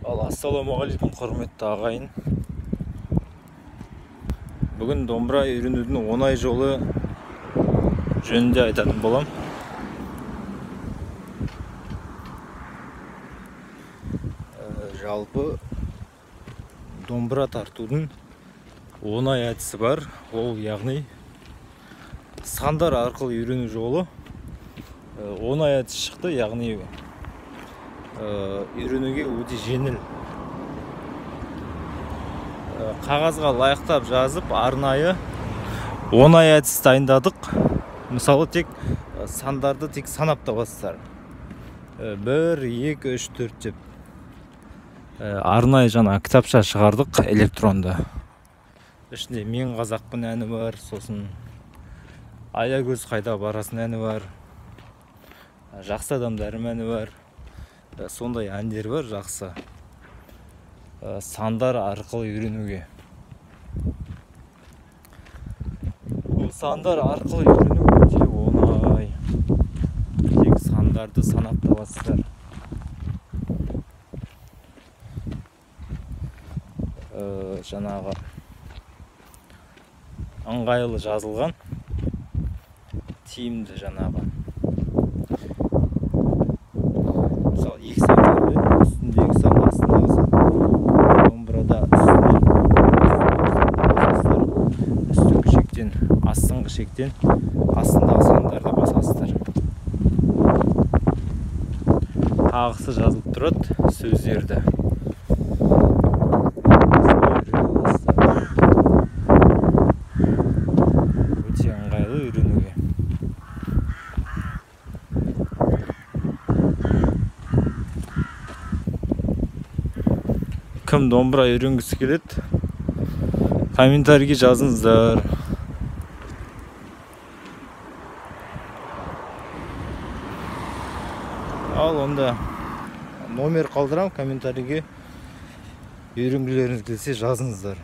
Ассалаумағалейкум, құрметті ағайын. Бүгін домбыра үйренудің оңай жолы жөнінде айтатын болам. Жалпы домбыра тартудың оңай әдісі бар. Ол яғни сандар арқылы үйрену жолы. Оңай әдіс шықты, яғни үйренуге өте жеңіл. Қағазға лайықтап жазып, арнайы оңай әдіс дайындадық. Мысалы, тек сандарды тек санап табасыздар. 1, 2, 3, 4 деп. Арнайы жаңа кітапша шығардық, электронды. Ішінде Мен қазақпын әні бар, сосын Аягөз қайда барасын әні бар, Жақсы адамдарым әні бар. Сондай әндер бар жақсы. Сандар арқылы үйренуге. Сандар арқылы үйрену өте оңай. Тек сандарды санап табасыздар. Жаңағы ыңғайлы жазылған, тиімді жаңағы. Мысалы, 2 сан үстіндегі сан, астындағы сан. Домбырада үстіңгі шектен, астыңғы шектен, астындағы сандарды басасыздар. Тағысы жазылып тұрады, сөздерді. Өте ыңғайлы үйренуге. Кім домбыра үйренгісі келеді, комментарийге жазыңыздар. Ал онда номер қалдырам, комментарийге үйренгілеріңіз келсе жазыңыздар.